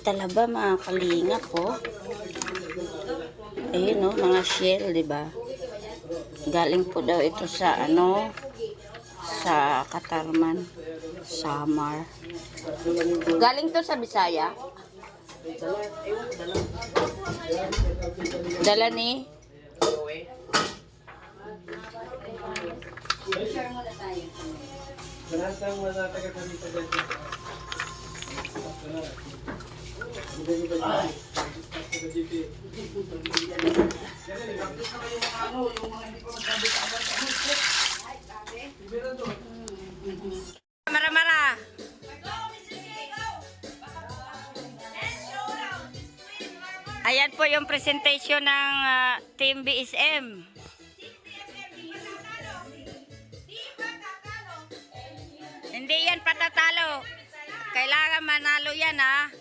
talaba mga kalingap po. Ayun no, mga shell, di ba? Galing po daw ito sa sa Katarman, Samar. Galing to sa Bisaya. Dala ni Mara-mara. Ayan po yung presentation ng Team BSM. Hindi yan patatalo. Kailangan manalo yan ha.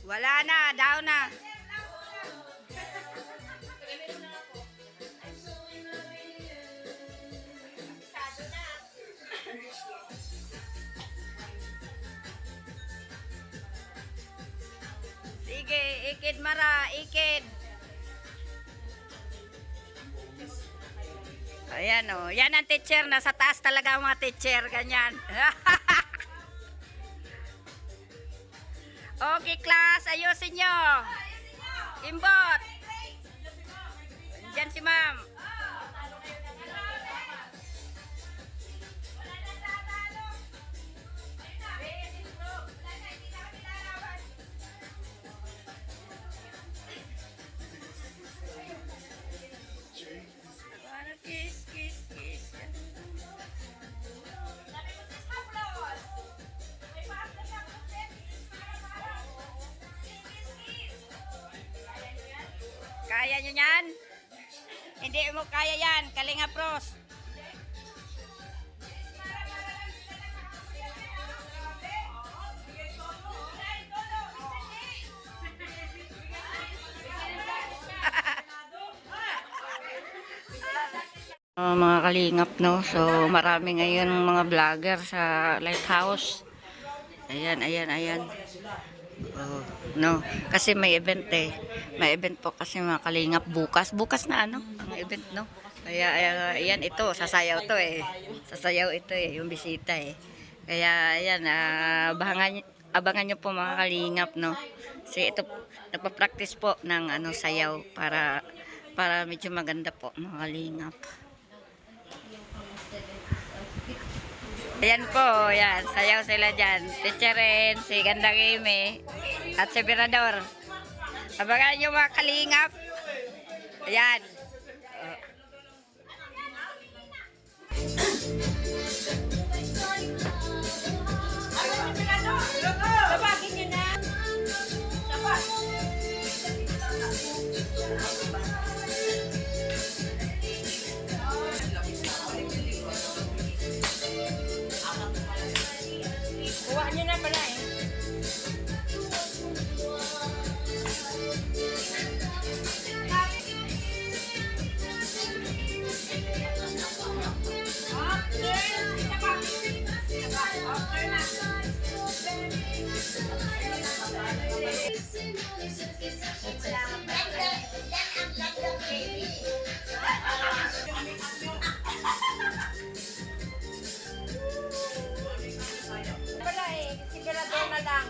Wala na, daw na. Sige, ikid mara, ikid. Ayan o, yan ang teacher, nasa taas talaga ang mga teacher, ganyan. Okay, class, ayusin nyo. Imbot. Diyan si ma'am. Kiss, kiss, kiss. Kaya nyo yan? Hindi mo kaya yan, Kalinga Pros. Mga kalingap no, so marami ngayon mga vlogger sa Lighthouse. Ayan, ayan, ayan. Oh, no, kasi may event eh. May event po kasi mga kalingap bukas. Bukas na ang event no. Kaya ayan ito, sasayaw to eh. Sasayaw ito eh, yung bisita eh. Kaya ayan, abangan nyo po mga kalingap no. Kasi ito, nagpa-practice po ng sayaw para medyo maganda po mga kalingap. Ayan po, yan, sayaw sila dyan. Teacher Ren, si Gandang Amy, at si Birador. Abangan nyo mga kalingap. Ayan. Sabagin nyo na. Kuha nyo na pala eh. Wala eh, sigurado na lang.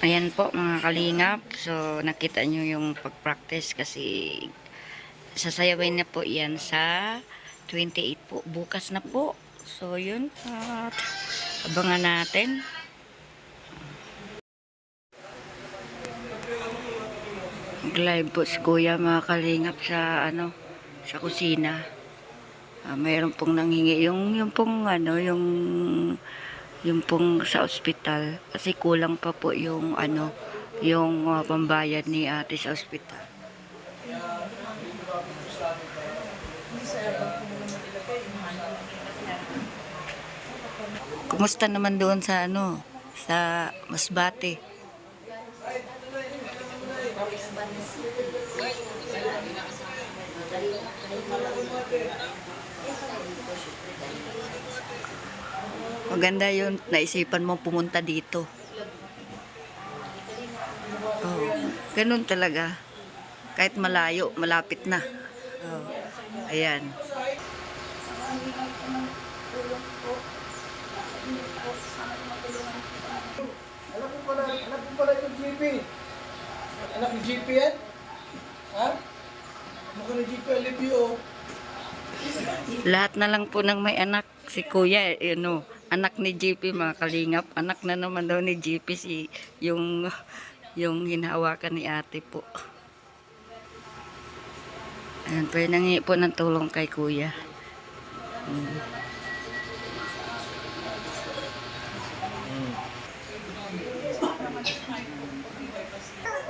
Ayan po mga kalingap. So nakita nyo yung pag-practice kasi sasayawin na po yan sa 28 po. Bukas na po. So yun. At abangan natin. Live po si Kuya mga kalingap sa ano, sa kusina. Mayroon pong nanghingi yung pong ano, yung pong sa ospital kasi kulang pa po yung ano, yung pambayad ni ate sa ospital. Kumusta naman doon sa ano, sa Masbate? Maganda yun, naisipan mo pumunta dito. Oh, ganun talaga. Kahit malayo, malapit na. Oh, ayan. Anak mo pala itong GP. Anak ni GP yan? Ha? Anak ni GP, LBO. Lahat na lang po ng may anak, si Kuya, ano, anak ni JP mga kalingap. Anak na naman daw ni JP si yung hinahawakan ni ate po. Ayan, pwede nangi po ng tulong kay Kuya.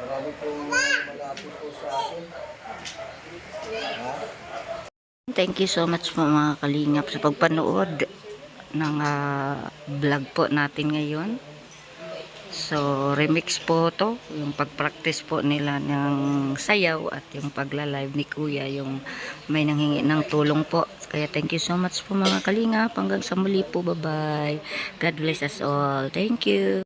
Marami pong malapit po sa akin. Thank you so much po mga kalingap sa pagpanood ng vlog po natin ngayon. So, remix po to, yung pag-practice po nila ng sayaw at yung pagla-live ni Kuya, yung may nanghingi ng tulong po. Kaya thank you so much po mga kalingap. Hanggang sa muli po, bye-bye. God bless us all. Thank you.